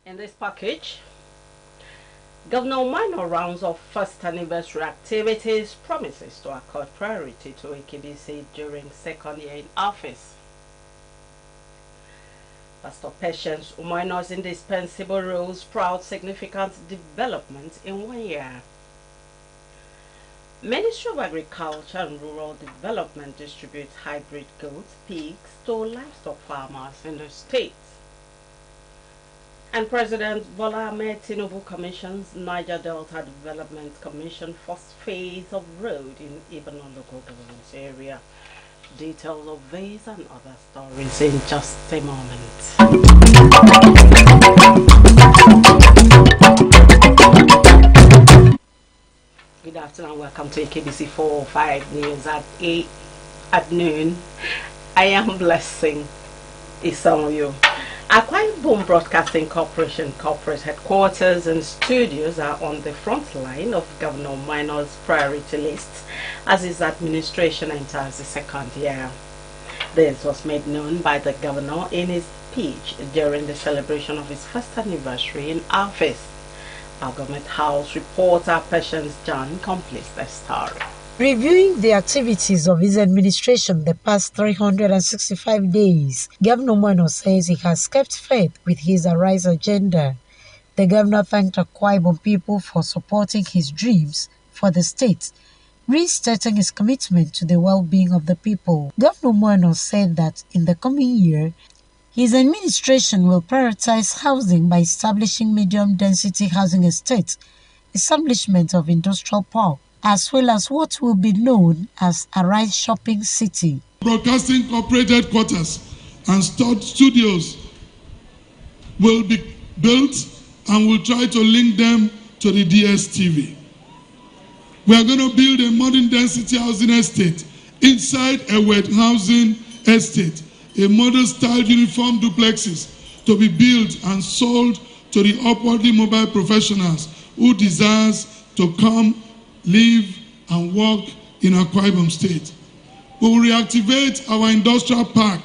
In this package, Governor Minor rounds off first anniversary activities, promises to accord priority to AKBC during second year in office. Pastor Patience Umaino's indispensable roles proud significant development in 1 year. Ministry of Agriculture and Rural Development distributes hybrid goats, pigs to livestock farmers in the state. And President Bola Ahmed Tinubu commissions Niger Delta Development Commission first phase of road in Ibadan local government area. Details of these and other stories in just a moment. Good afternoon, welcome to AKBC 405 News at noon. I am Blessing Isonyo. Akwa Ibom Broadcasting Corporation corporate headquarters and studios are on the front line of Governor Minor's priority list as his administration enters the second year. This was made known by the governor in his speech during the celebration of his first anniversary in office. Our Government House reporter Patience John completes the story. Reviewing the activities of his administration the past 365 days, Governor Minor says he has kept faith with his Arise agenda. The governor thanked Akwa Ibom people for supporting his dreams for the state, restating his commitment to the well-being of the people. Governor Minor said that in the coming year, his administration will prioritize housing by establishing medium-density housing estates, establishment of industrial park, as well as what will be known as Arise Shopping City. Broadcasting corporate headquarters and studios will be built and we'll try to link them to the DSTV. We are going to build a modern density housing estate inside a wet housing estate, a model style uniform duplexes to be built and sold to the upwardly mobile professionals who desires to come, live and work in Akwa Ibom State. We will reactivate our industrial park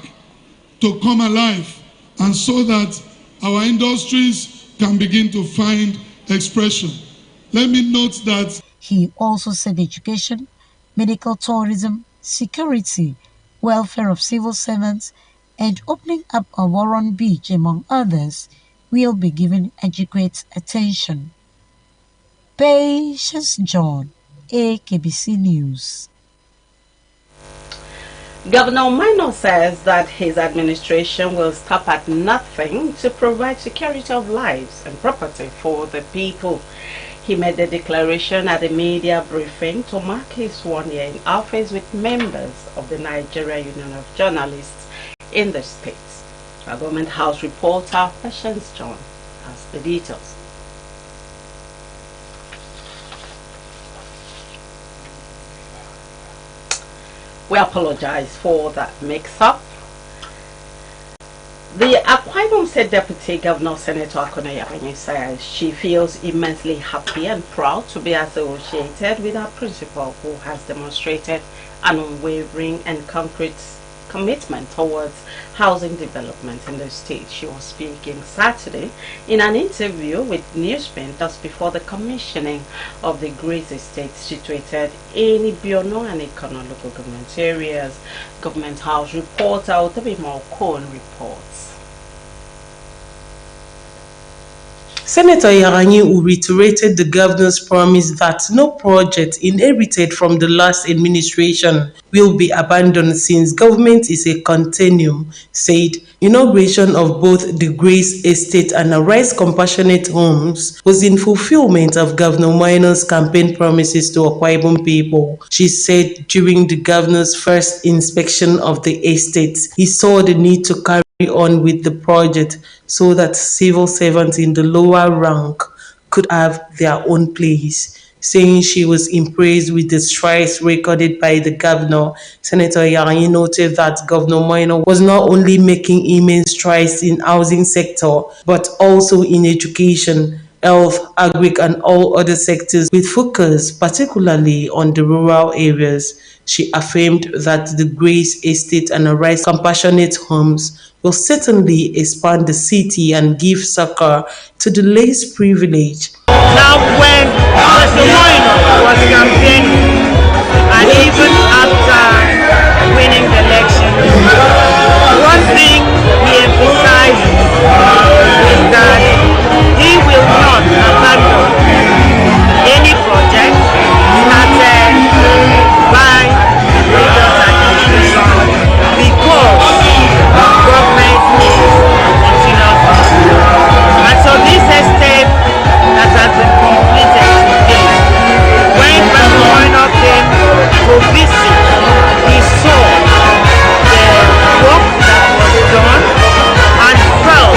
to come alive and so that our industries can begin to find expression. Let me note that he also said education, medical tourism, security, welfare of civil servants, and opening up a Warren Beach, among others, will be given adequate attention. Patience John, AKBC News. Governor Minor says that his administration will stop at nothing to provide security of lives and property for the people. He made the declaration at a media briefing to mark his 1 year in office with members of the Nigeria Union of Journalists in the States. Our Government House reporter Patience John has the details. We apologize for that mix-up. The Akwa Ibom State Deputy Governor Senator Akona Yabanyi says she feels immensely happy and proud to be associated with her principal, who has demonstrated an unwavering and concrete commitment towards housing development in the state. She was speaking Saturday in an interview with Newsprint just before the commissioning of the Grace Estate situated in Ibiono and Ikono local government areas. Government House reporter Otabimo Cohen reports. Senator Yabanyi reiterated the governor's promise that no project inherited from the last administration will be abandoned since government is a continuum, said inauguration of both the Grace Estate and Arise Compassionate Homes was in fulfillment of Governor Minor's campaign promises to Akwa Ibom people. She said during the governor's first inspection of the estate, he saw the need to carry on with the project so that civil servants in the lower rank could have their own place. Saying she was impressed with the strides recorded by the governor, Senator Yabanyi noted that Governor Minor was not only making immense strides in housing sector, but also in education, health, agric and all other sectors with focus particularly on the rural areas. She affirmed that the Grace Estate and Arise Compassionate Homes will certainly expand the city and give succor to the less privileged. Now, when Mr. Moino was campaigning, and even after winning the election, one thing he emphasized is that he will not abandon any project started by the previous administration because government is continuous. And so this estate that has been completed today, when President Moino came to visit, he saw the work that was done and felt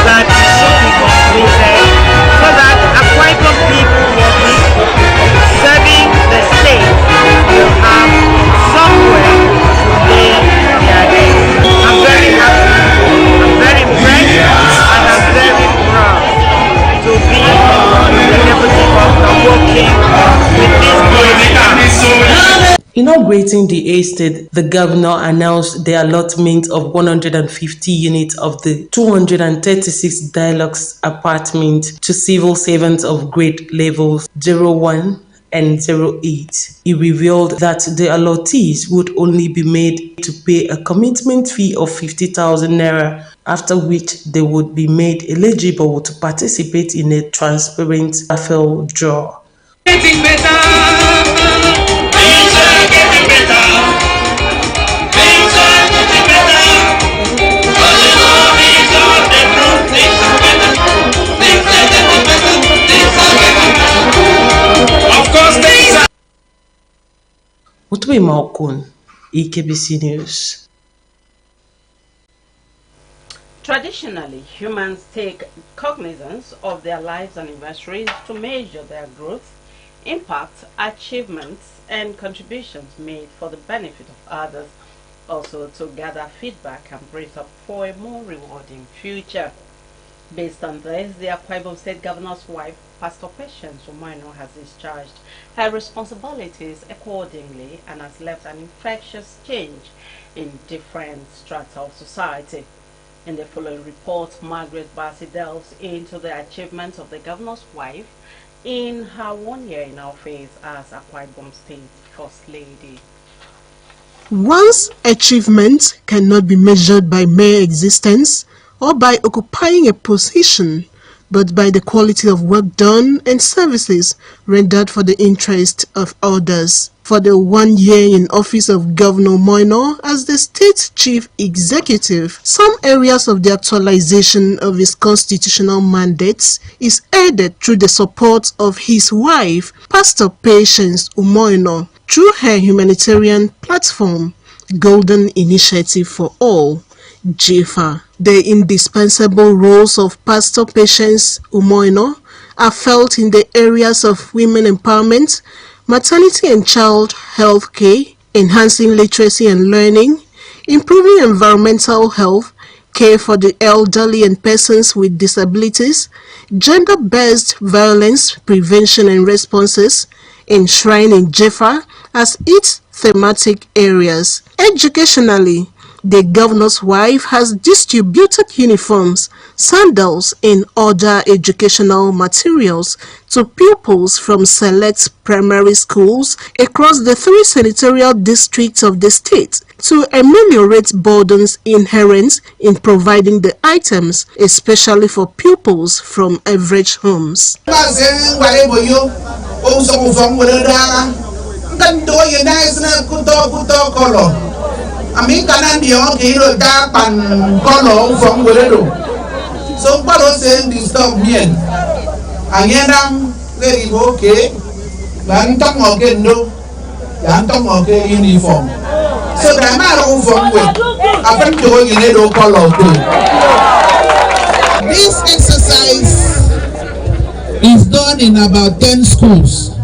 that it should be completed so that Akwa Ibom people working, serving the state, will have somewhere to lay their heads. I'm very happy, I'm very impressed, and I'm very proud to be the deputy governor working with this great staff. Inaugurating the estate, the governor announced the allotment of 150 units of the 236 deluxe apartments to civil servants of grade levels 01 and 08. He revealed that the allottees would only be made to pay a commitment fee of 50,000 naira, after which they would be made eligible to participate in a transparent raffle draw. Getting better. Utwe Malkun, AKBC News. Traditionally, humans take cognizance of their lives anniversaries to measure their growth, impact, achievements, and contributions made for the benefit of others, also to gather feedback and brace up for a more rewarding future. Based on this, the Akwa Ibom State Governor's wife, Pastor Patience Umoino, has discharged her responsibilities accordingly and has left an infectious change in different strata of society. In the following report, Margaret Bassi delves into the achievements of the Governor's wife in her 1 year in office as Akwa Ibom State First Lady. One's achievements cannot be measured by mere existence or by occupying a position, but by the quality of work done and services rendered for the interest of others. For the 1 year in office of Governor Moino as the state chief executive, some areas of the actualization of his constitutional mandates is aided through the support of his wife, Pastor Patience Umoino, through her humanitarian platform, Golden Initiative for All, JIFA. The indispensable roles of Pastor Patience Umoino are felt in the areas of women empowerment, maternity and child health care, enhancing literacy and learning, improving environmental health, care for the elderly and persons with disabilities, gender-based violence prevention and responses, enshrining JIFA as its thematic areas. Educationally, the governor's wife has distributed uniforms, sandals, and other educational materials to pupils from select primary schools across the 3 senatorial districts of the state to ameliorate burdens inherent in providing the items, especially for pupils from average homes. Ami kanan dia okay lo da pan kolo from weredo so paro say disturb me angendang very okay lan tong okay no lan tong okay uniform so da maro from we apan to you do kolo too. This exercise is done in about 10 schools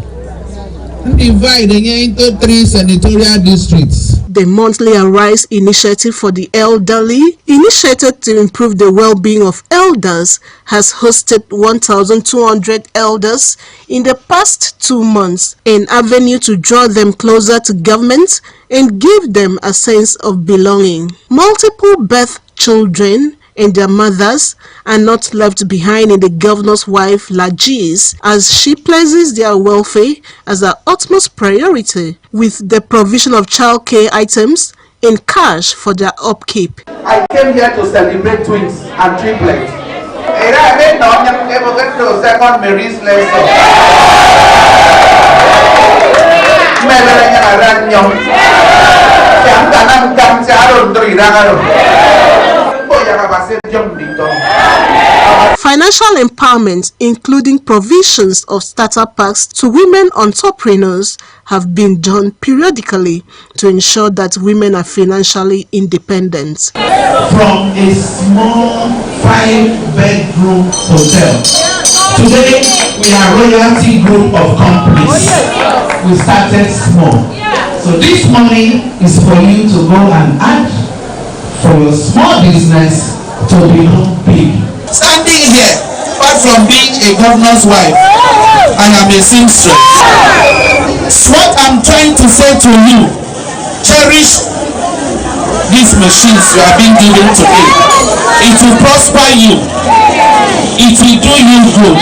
dividing into 3 senatorial districts. The monthly Arise initiative for the elderly, initiated to improve the well-being of elders, has hosted 1,200 elders in the past 2 months, an avenue to draw them closer to government and give them a sense of belonging. Multiple birth Children and their mothers are not left behind in the governor's wife Lajis, as she places their welfare as her utmost priority, with the provision of childcare items in cash for their upkeep. I came here to celebrate twins and triplets. Second Mary's lesson. Financial empowerment, including provisions of starter packs to women entrepreneurs, have been done periodically to ensure that women are financially independent. From a small 5-bedroom hotel, today we are a royalty group of companies. We started small. So this money is for you to go and add for your small business to become big. Standing here, apart from being a governor's wife, I am a seamstress. So what I'm trying to say to you, cherish these machines you are being given today. It will prosper you. It will do you good.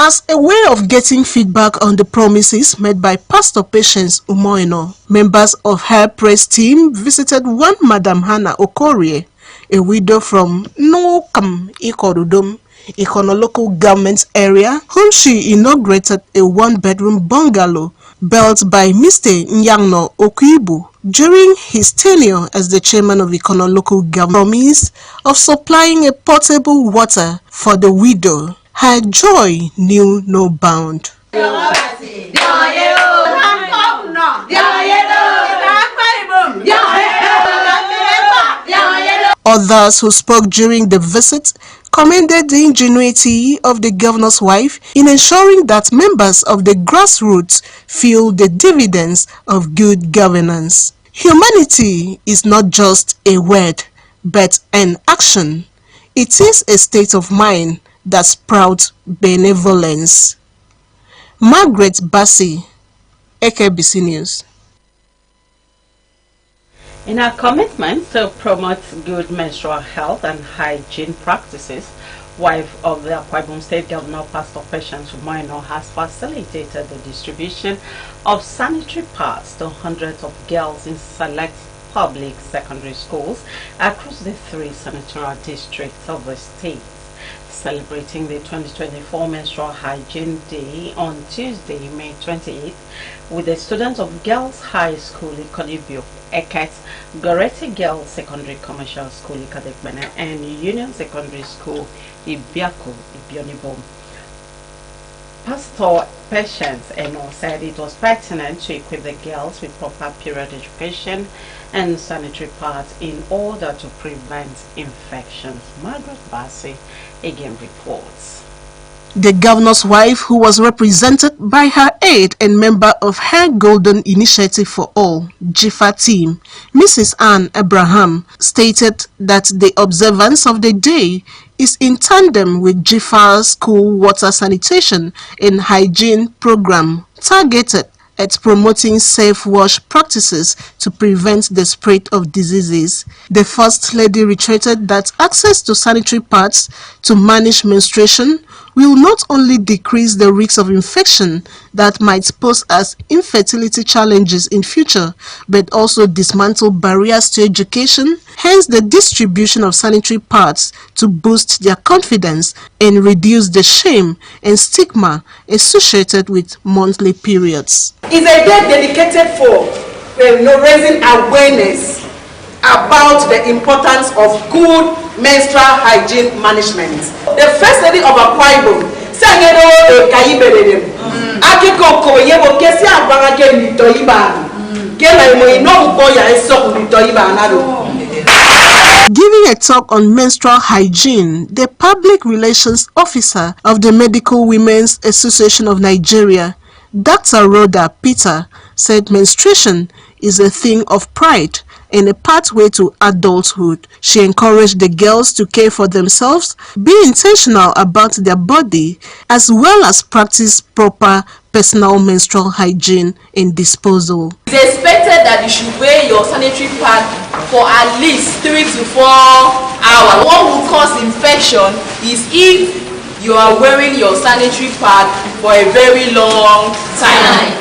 As a way of getting feedback on the promises made by Pastor Patience Umoino, members of her press team visited one Madam Hannah Okorie, a widow from Nokam Ikorudum, Ikono local government area, whom she inaugurated a 1-bedroom bungalow built by Mr. Nyangno Okuibu during his tenure as the chairman of Ikono local government. Promise of supplying a portable water for the widow. Her joy knew no bound. Others who spoke during the visit commended the ingenuity of the governor's wife in ensuring that members of the grassroots feel the dividends of good governance. Humanity is not just a word, but an action. It is a state of mind that sprouts benevolence. Margaret Bassi, AKBC News. In our commitment to promote good menstrual health and hygiene practices, wife of the Akwa Ibom State Governor, Pastor Patience Umoino, has facilitated the distribution of sanitary pads to hundreds of girls in select public secondary schools across the 3 senatorial districts of the state. Celebrating the 2024 Menstrual Hygiene Day on Tuesday, May 28th, with the students of Girls High School Ikonibio, Eket, Goretti Girls Secondary Commercial School Ikadekbene, and Union Secondary School Ibiako, Ibionibom. Pastor Patience Eno said it was pertinent to equip the girls with proper period education and sanitary pads in order to prevent infections. Margaret Bassi again reports. The governor's wife, who was represented by her aide and member of her Golden Initiative for All, JIFA team, Mrs. Ann Abraham, stated that the observance of the day is in tandem with JIFA's school water sanitation and hygiene program targeted at promoting safe wash practices to prevent the spread of diseases. The First Lady reiterated that access to sanitary pads to manage menstruation will not only decrease the risk of infection that might pose as infertility challenges in future, but also dismantle barriers to education, hence the distribution of sanitary pads to boost their confidence and reduce the shame and stigma associated with monthly periods. It's a day dedicated for raising awareness about the importance of good menstrual hygiene management. The First Lady of Akwa Ibom said, giving a talk on menstrual hygiene, the public relations officer of the Medical Women's Association of Nigeria, Dr. Rhoda Peter, said menstruation is a thing of pride and a pathway to adulthood. She encouraged the girls to care for themselves, be intentional about their body, as well as practice proper personal menstrual hygiene and disposal. It's expected that you should wear your sanitary pad for at least 3 to 4 hours. What will cause infection is if you are wearing your sanitary pad for a very long time.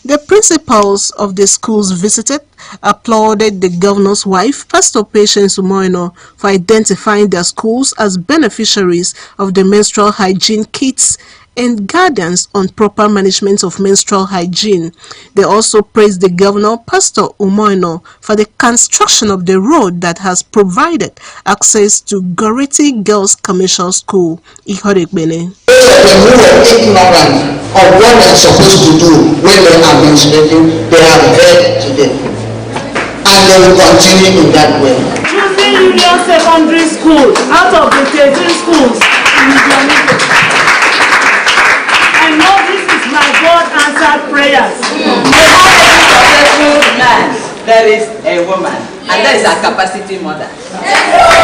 The principals of the schools visited applauded the governor's wife, Pastor Patience Umoino, for identifying their schools as beneficiaries of the menstrual hygiene kits and guidance on proper management of menstrual hygiene. They also praised the governor, Pastor Umoino, for the construction of the road that has provided access to Goreti Girls Commercial School, Ihoregbene. Those of them who were ignorant of what they're supposed to do when they are menstruating, they have heard today. And they will continue in that way. Choosing Union Secondary School out of the 13 schools in Islamic. I know this is my God-answered prayers. Successful man, there is a woman, and that is our capacity mother.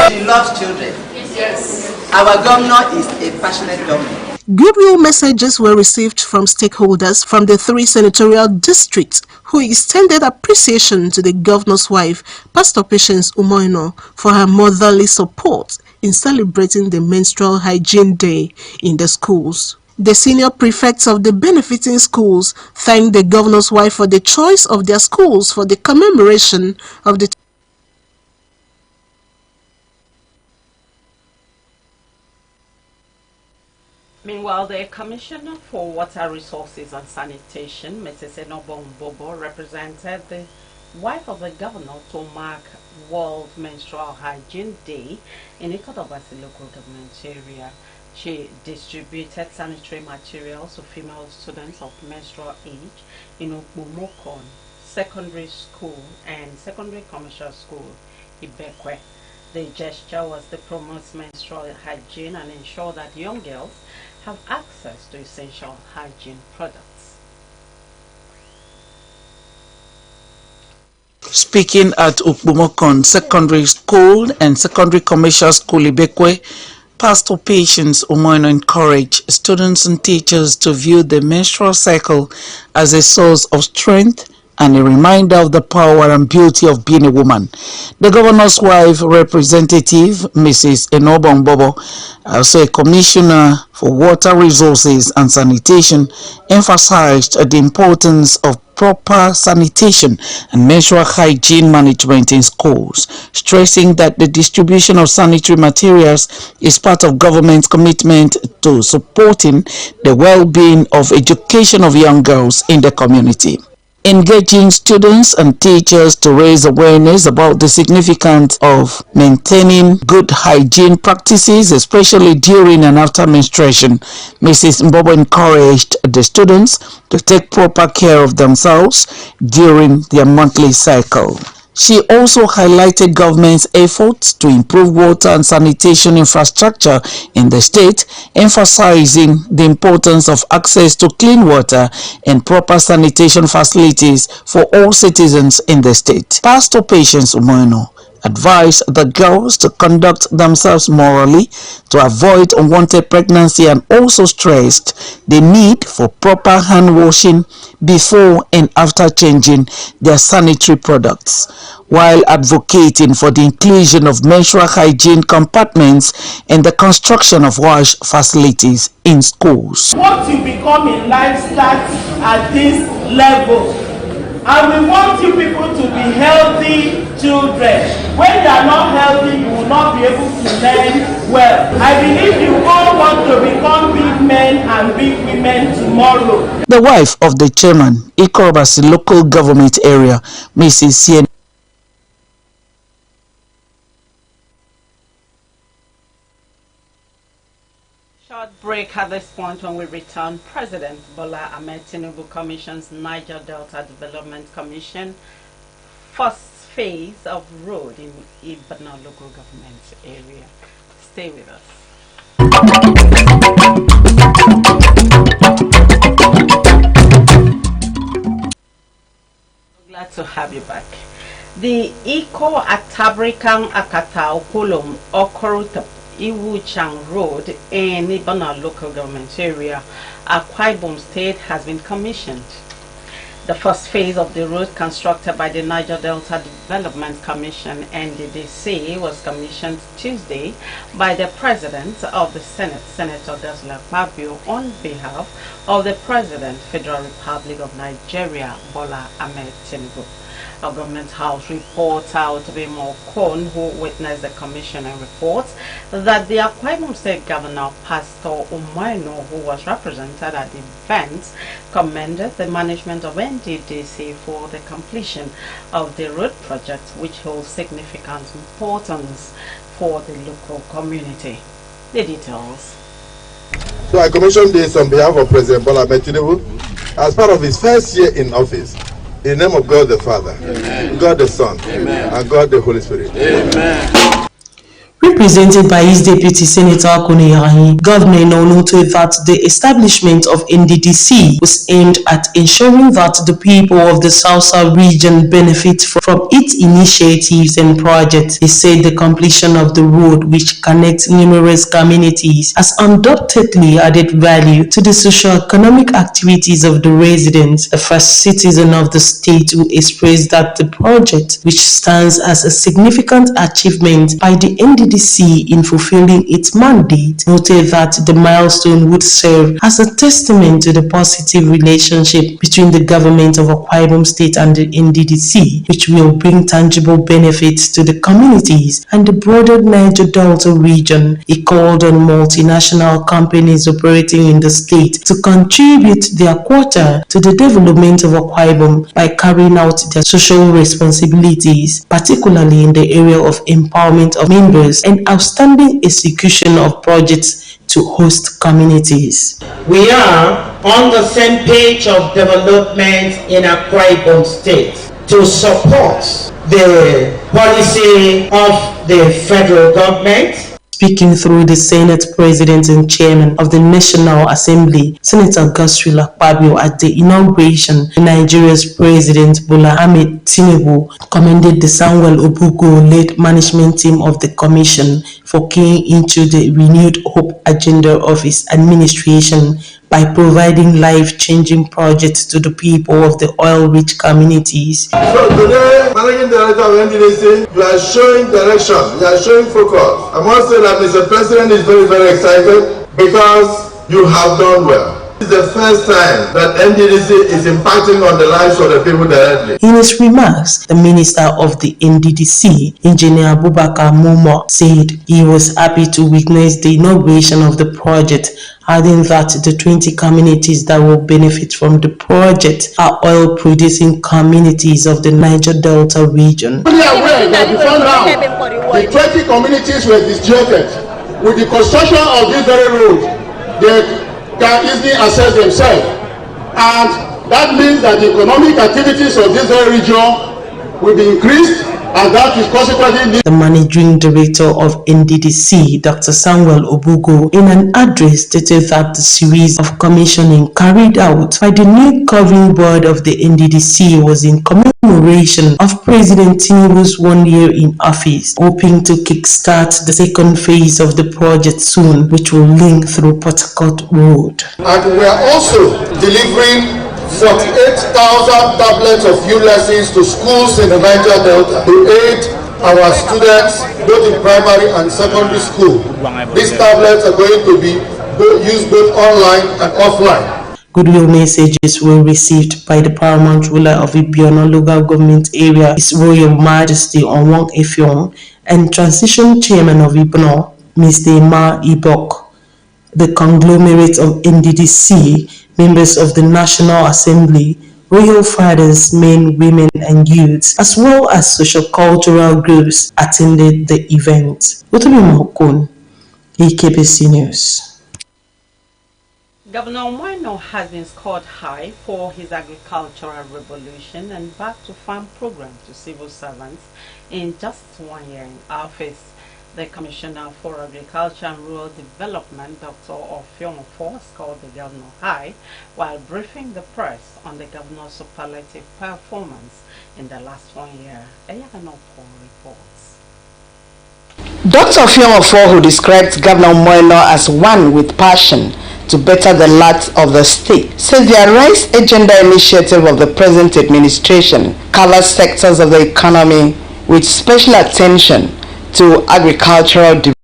She loves children. Yes. Our governor is a passionate governor. Goodwill messages were received from stakeholders from the 3 senatorial districts who extended appreciation to the governor's wife, Pastor Patience Umoino, for her motherly support in celebrating the Menstrual Hygiene Day in the schools. The senior prefects of the benefiting schools thanked the governor's wife for the choice of their schools for the commemoration of the Meanwhile, the Commissioner for Water Resources and Sanitation, Mrs. Enobo Mbobo, represented the wife of the governor to mark World Menstrual Hygiene Day in Ikodobasi local government area. She distributed sanitary materials to female students of menstrual age in Okpomokon Secondary School and Secondary Commercial School, Ibekwe. The gesture was to promote menstrual hygiene and ensure that young girls have access to essential hygiene products. Speaking at Okpomokon Secondary School and Secondary Commercial School, Ibekwe, Pastor Patience Umoino encouraged students and teachers to view the menstrual cycle as a source of strength and a reminder of the power and beauty of being a woman. The governor's wife representative, Mrs. Enobo Mbobo, also a commissioner for water resources and sanitation, emphasized the importance of proper sanitation and menstrual hygiene management in schools, stressing that the distribution of sanitary materials is part of government's commitment to supporting the well-being of education of young girls in the community. Engaging students and teachers to raise awareness about the significance of maintaining good hygiene practices, especially during and after menstruation, Mrs. Mbobo encouraged the students to take proper care of themselves during their monthly cycle. She also highlighted government's efforts to improve water and sanitation infrastructure in the state, emphasizing the importance of access to clean water and proper sanitation facilities for all citizens in the state. Pastor Patience Umoino advised the girls to conduct themselves morally to avoid unwanted pregnancy and also stressed the need for proper hand washing before and after changing their sanitary products, while advocating for the inclusion of menstrual hygiene compartments and the construction of wash facilities in schools. What you become in life starts at this level. And we want you people to be healthy children. When you are not healthy, you will not be able to learn well. I believe you all want to become big men and big women tomorrow. The wife of the chairman, Ikorobasi local government area, Mrs. Sien. Short break at this point. When we return, President Bola Ahmed Tinubu commissions Niger Delta Development Commission first phase of road in Ibadan local government area. Stay with us. Glad to have you back. The Iko Atabrikan Akata Okolom Okoruta Iwu-Chang Road in Ibana local government area, Akwa Ibom State has been commissioned. The first phase of the road constructed by the Niger Delta Development Commission (NDDC) was commissioned Tuesday by the President of the Senate, Senator Godswill Akpabio, on behalf of the President, Federal Republic of Nigeria, Bola Ahmed Tinubu. A government house reporter Otobimo Kon, who witnessed the commissioning, reports that the Akwa Ibom State Governor, Pastor Umaino, who was represented at the event, commended the management of NDDC for the completion of the road project, which holds significant importance for the local community. The details. So I commissioned this on behalf of President Bola Ahmed Tinubu as part of his first year in office. In the name of God the Father, Amen. God the Son, Amen. And God the Holy Spirit. Amen. Represented by his deputy Senator Akuni, Governor noted that the establishment of NDDC was aimed at ensuring that the people of the South region benefit from its initiatives and projects. He said the completion of the road, which connects numerous communities, has undoubtedly added value to the socio-economic activities of the residents. The first citizen of the state who expressed that the project, which stands as a significant achievement by the NDDC in fulfilling its mandate, noted that the milestone would serve as a testament to the positive relationship between the government of Akwa Ibom State and the NDDC, which will bring tangible benefits to the communities and the broader Niger Delta region. He called on multinational companies operating in the state to contribute their quota to the development of Akwa Ibom by carrying out their social responsibilities, particularly in the area of empowerment of members and outstanding execution of projects to host communities. We are on the same page of development in Akwa Ibom State to support the policy of the federal government. Speaking through the Senate President and Chairman of the National Assembly, Senator Godswill Akpabio, at the inauguration, Nigeria's President Bola Ahmed Tinubu commended the Samuel Obugo-led management team of the Commission for keying into the renewed hope agenda of his administration by providing life-changing projects to the people of the oil-rich communities. So today, Managing Director of NDDC, you are showing direction, you are showing focus. I must say that Mr. President is very, very excited because you have done well. This is the first time that NDDC is impacting on the lives of the people directly. In his remarks, the Minister of the NDDC, Engineer Abubakar Momo, said he was happy to witness the inauguration of the project, adding that the 20 communities that will benefit from the project are oil-producing communities of the Niger Delta region. We are aware that before now, the 20 communities were disjointed. With the construction of this very road, they can easily access themselves, and that means that the economic activities of this very region will be increased, and that is consequently. The managing director of NDDC, Dr. Samuel Obugo, in an address stated that the series of commissioning carried out by the new governing board of the NDDC was in commemoration of President Tinubu's 1 year in office, hoping to kickstart the second phase of the project soon, which will link through Port Harcourt Road. And we are also delivering 48,000 tablets of new lessons to schools in the Niger Delta to aid our students both in primary and secondary school. These tablets are going to be used both online and offline. Goodwill messages were received by the paramount ruler of Ibiono local government area, His Royal Majesty Onwang Effiong, and transition chairman of Ibiono, Mr. Ma Ibok. The conglomerate of NDDC, members of the National Assembly, royal fathers, men, women, and youths, as well as socio-cultural groups, attended the event. AKBC News. Governor Umaino has been scored high for his agricultural revolution and back to farm program to civil servants in just 1 year in office. The Commissioner for Agriculture and Rural Development, Dr. Ofionfo, scored the governor high while briefing the press on the governor's superlative performance in the last 1 year. Eyaganopo reports. Dr. Fiamofo, who described Governor Moeno as one with passion to better the lot of the state, says the Arise Agenda initiative of the present administration covers sectors of the economy with special attention to agricultural development.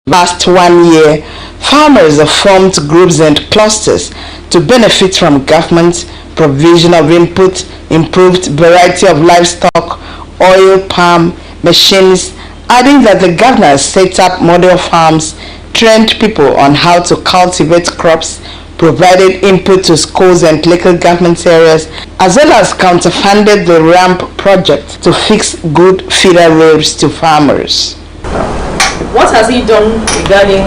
Last 1 year, farmers have formed groups and clusters to benefit from government provision of input, improved variety of livestock, oil, palm, machines, adding that the governor has set up model farms, trained people on how to cultivate crops, provided input to schools and local government areas, as well as counterfunded the ramp project to fix good feeder roads to farmers. What has he done regarding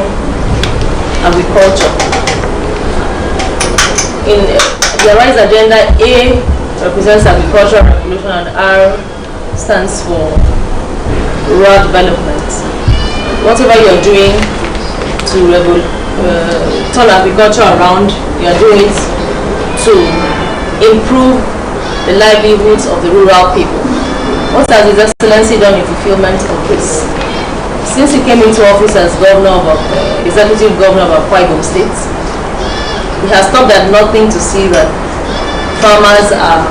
agriculture? In the Arise Agenda, A represents agricultural revolution and R stands for rural development. Whatever you're doing to turn agriculture around, you're doing it to improve the livelihoods of the rural people. What has His Excellency done in fulfillment of this? Since he came into office as executive governor of Akwa Ibom State, he has stopped at nothing to see that farmers are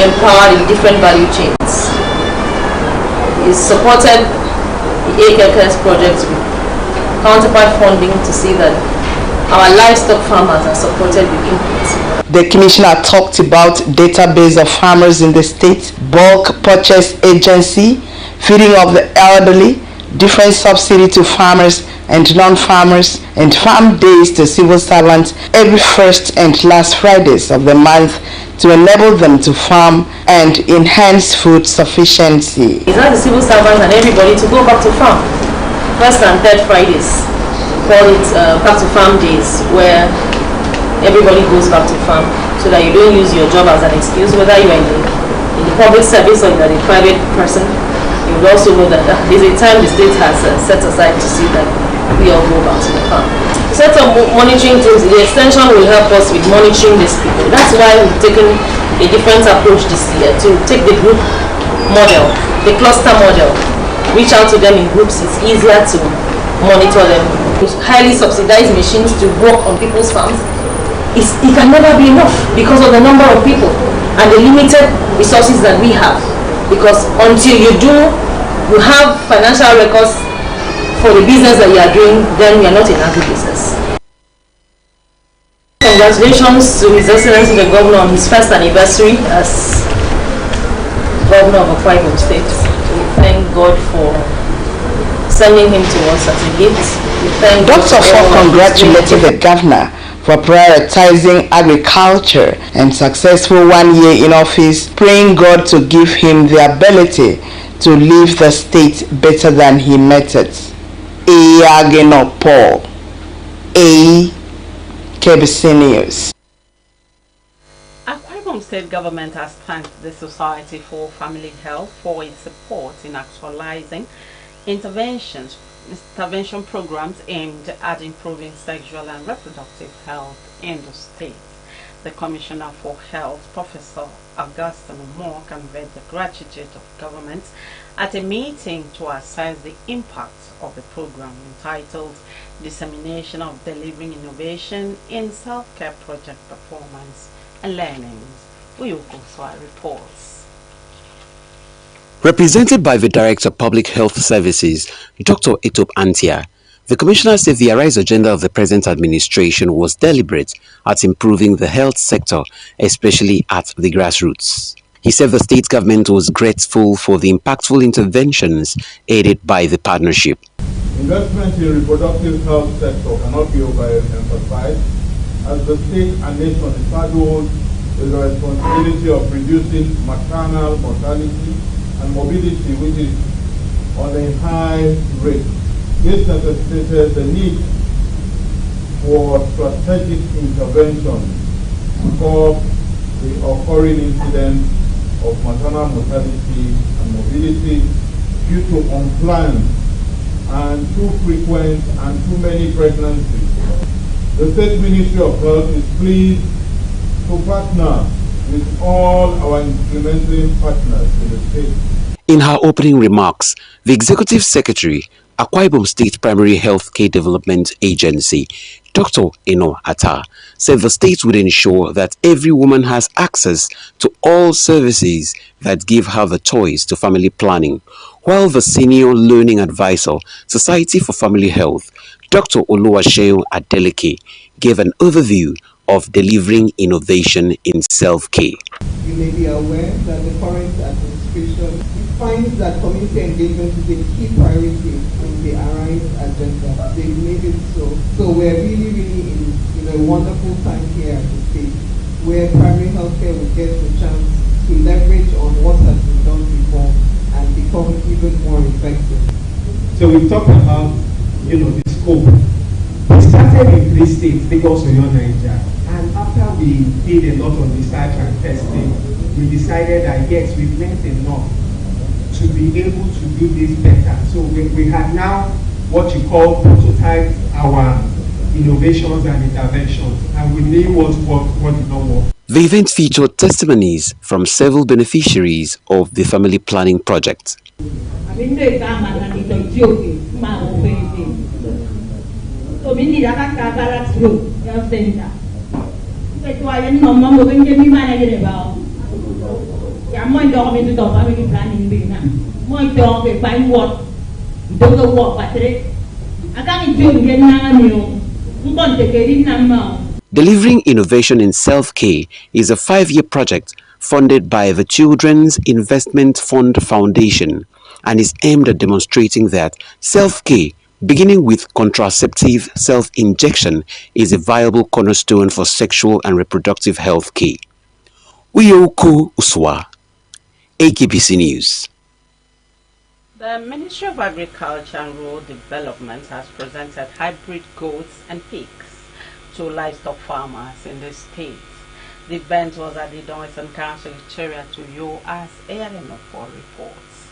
empowered in different value chains. He supported the AKBC project with counterpart funding to see that our livestock farmers are supported with inputs. The commissioner talked about database of farmers in the state, bulk purchase agency, feeding of the elderly, different subsidy to farmers and non-farmers, and farm days to civil servants every first and last Fridays of the month to enable them to farm and enhance food sufficiency. It's not the civil servants and everybody to go back to farm. First and third Fridays, call it back to farm days, where everybody goes back to farm, so that you don't use your job as an excuse, whether you're in the public service or you're a private person. You would also know that there's a time the state has set aside to see that we all go back to the farm. Set up monitoring teams. The extension will help us with monitoring these people. That's why we've taken a different approach this year to take the group model, the cluster model, reach out to them in groups. It's easier to monitor them. Highly subsidized machines to work on people's farms. It can never be enough because of the number of people and the limited resources that we have. Because until you have financial records for the business that you are doing, then you are not in agribusiness. Congratulations to His Excellency the Governor on his first anniversary as Governor of Akwa Ibom State. We thank God for sending him to us as a gift. Dr. Ford congratulated the Governor for prioritizing agriculture and successful 1 year in office, praying God to give him the ability to leave the state better than he met it. Ageno Paul, AKBC News. Akwa Ibom State government has thanked the Society for Family Health for its support in actualizing intervention programs aimed at improving sexual and reproductive health in the state. The Commissioner for Health, Professor Augustine Moore, conveyed the gratitude of government at a meeting to assess the impact of the program entitled Dissemination of Delivering Innovation in Self-Care Project Performance and Learnings. Uyoko Soa reports. Represented by the Director of Public Health Services, Dr. Etop Antia, the Commissioner said the Arise agenda of the present administration was deliberate at improving the health sector, especially at the grassroots. He said the state government was grateful for the impactful interventions aided by the partnership. Investment in reproductive health sector cannot be overemphasized, as the state and nation is saddled with the responsibility of reducing maternal mortality and morbidity, which is on a high rate. This necessitated the need for strategic intervention to curb the occurring incidents of maternal mortality and morbidity due to unplanned and too frequent and too many pregnancies. The State Ministry of Health is pleased to partner with all our implementing partners in the state. In her opening remarks, the Executive Secretary, Akwa Ibom State Primary Health Care Development Agency, Dr. Eno Atta, said the state would ensure that every woman has access to all services that give her the choice to family planning, while the Senior Learning Advisor, Society for Family Health, Dr. Oluwaseun Adeleke, gave an overview of delivering innovation in self-care. You may be aware that the current administration finds that community engagement is a key priority in the Arise agenda. They've made it so. So we're really in a wonderful time here at the state, where primary healthcare will get the chance to leverage on what has been done before and become even more effective. So we talked about, the scope. We started in 3 states, Lagos, Oyo, Nigeria, and after we did a lot of research and testing, we decided that yes, we've learned enough to be able to do this better. So we have now what you call prototype our innovations and interventions, and we knew what worked, what did not work. The event featured testimonies from several beneficiaries of the family planning project. Delivering innovation in self-care is a 5-year project funded by the Children's Investment Fund Foundation and is aimed at demonstrating that self-care, beginning with contraceptive self-injection, is a viable cornerstone for sexual and reproductive health care. Uyoku Uswa, AKBC News. The Ministry of Agriculture and Rural Development has presented hybrid goats and pigs to livestock farmers in the state. The event was at the Donaldson Council area to UAS ARN4 reports.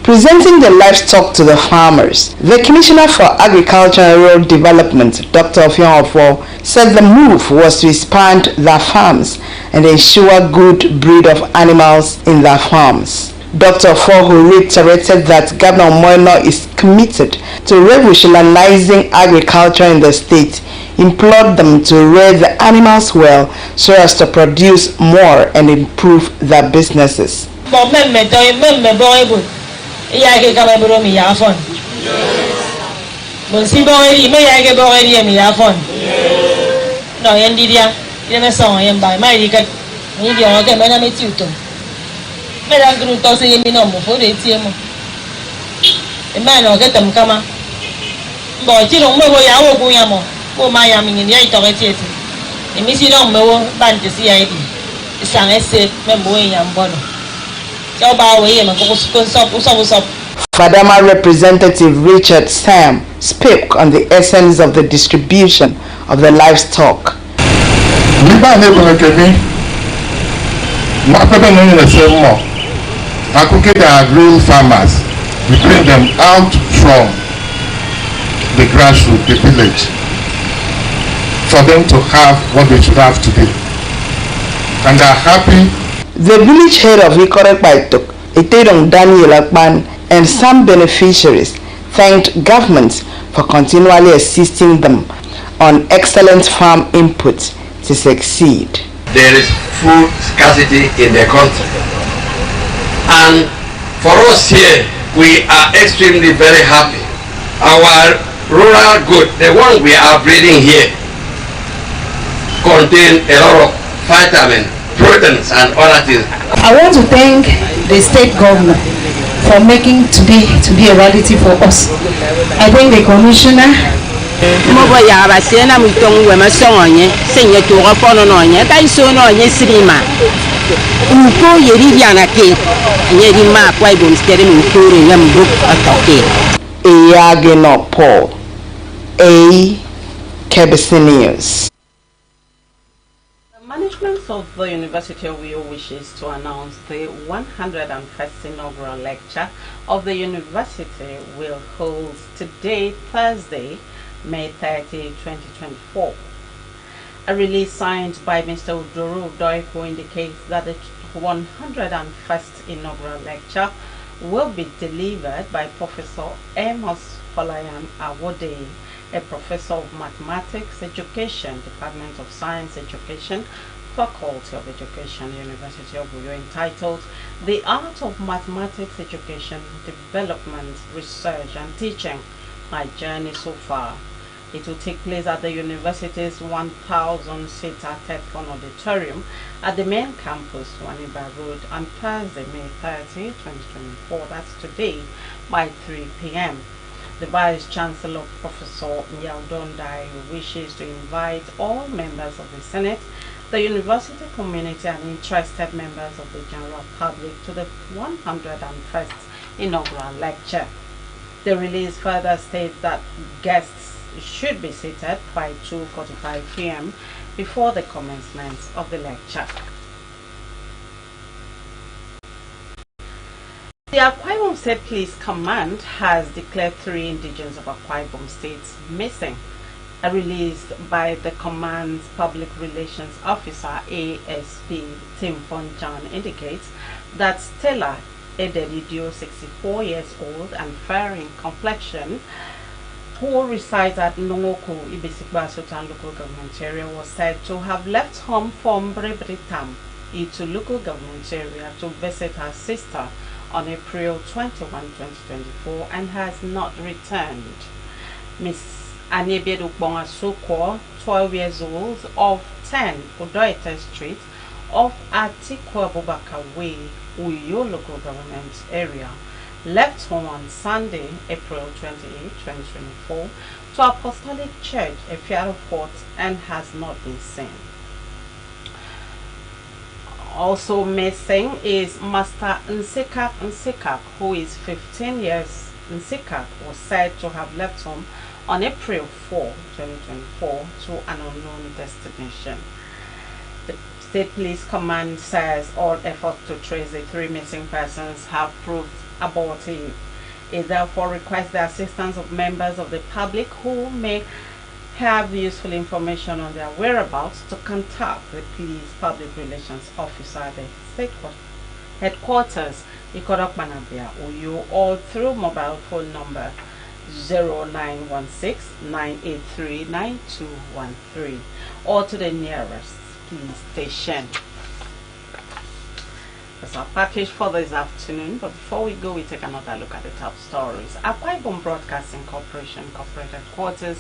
Presenting the livestock to the farmers, the Commissioner for Agriculture and Rural Development, Dr. Ofion, said the move was to expand their farms and ensure good breed of animals in their farms. Dr. Ofoho reiterated that Governor Moino is committed to revolutionizing agriculture in the state, implored them to rear the animals well so as to produce more and improve their businesses. Fadama representative Richard Sam spoke on the essence of the distribution of the livestock. Real farmers, we bring them out from the grassroots, the village, for them to have what they should have today. And they are happy. The village head of Ikorek Baitok, Etedong Daniel Akpan, and some beneficiaries thanked government for continually assisting them on excellent farm input to succeed. There is food scarcity in the country. And for us here, we are extremely very happy. Our rural goat, the one we are breeding here, contain a lot of vitamins, proteins, and other things. I want to thank the state government for making to be a reality for us. I thank the commissioner. Iyagino Paul, AKBC News. The management of the University of Uyo wishes to announce the 101st inaugural lecture of the university will hold today, Thursday, May 30, 2024. A release signed by Mr. Udoro Doiko indicates that the 101st inaugural lecture will be delivered by Professor Amos Folayan Awode, a professor of mathematics education, Department of Science Education, Faculty of Education, University of Uyo, entitled The Art of Mathematics Education, Development, Research and Teaching, My Journey So Far. It will take place at the university's 1,000-seater TEDCON auditorium at the main campus, Waniba Road, on Thursday, May 30, 2024. That's today, by 3 p.m. The Vice Chancellor, Professor Nyaudondai, wishes to invite all members of the Senate, the university community, and interested members of the general public to the 101st inaugural lecture. The release further states that guests should be seated by 2:45 p.m. before the commencement of the lecture. The Akwa Ibom State Police Command has declared 3 indigents of Akwa Ibom State missing. A release by the command's public relations officer, ASP Tim Fonjan, indicates that Stella Edelidio, 64 years old and fair in complexion, who resides at Nongoku, Ibisikba Sultan local government area, was said to have left home from Brebritam into local government area to visit her sister on April 21, 2024, and has not returned. Miss Anebiedu Bongasukwo, 12 years old, of 10 Odoite Street of Atikwa Abubakar Way, Uyo local government area, left home on Sunday, April 28, 2024, to Apostolic Church, Efiaro Fort, and has not been seen. Also missing is Master Nsikak, who is 15 years. Nsikak was said to have left home on April 4, 2024, to an unknown destination. The State Police Command says all efforts to trace the 3 missing persons have proved abortive. It therefore requests the assistance of members of the public who may have useful information on their whereabouts to contact the police public relations officer at the state headquarters, Ikodok Manabia, Uyo, or through mobile phone number 0916-983-9213 or to the nearest police station. That's our package for this afternoon, but before we go, we take another look at the top stories. Akwa Ibom Broadcasting Corporation corporate headquarters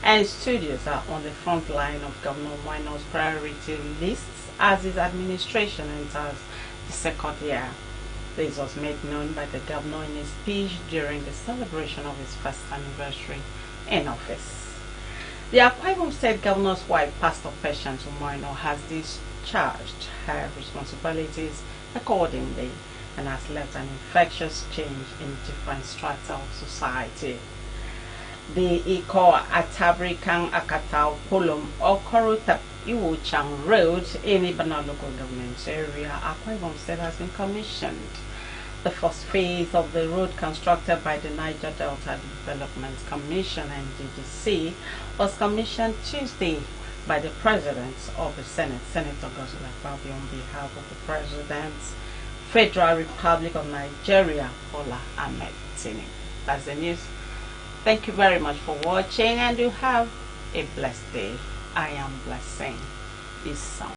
and studios are on the front line of Governor Mwino's priority lists as his administration enters the 2nd year. This was made known by the governor in his speech during the celebration of his 1st anniversary in office. The Akwa Ibom State Governor's wife, Pastor Patience Mwino, has discharged her responsibilities accordingly and has left an infectious change in different strata of society. The Iko Atabrikang Akatau Pulum or Korotap Iwuchang Road in Ibana local government area, Akwa Ibom State has been commissioned. The first phase of the road constructed by the Niger Delta Development Commission and DDC was commissioned Tuesday by the President of the Senate, Senator Godswill Akpabio, on behalf of the President, Federal Republic of Nigeria, Bola Ahmed Tinubu. That's the news. Thank you very much for watching, and you have a blessed day. I am blessing this song.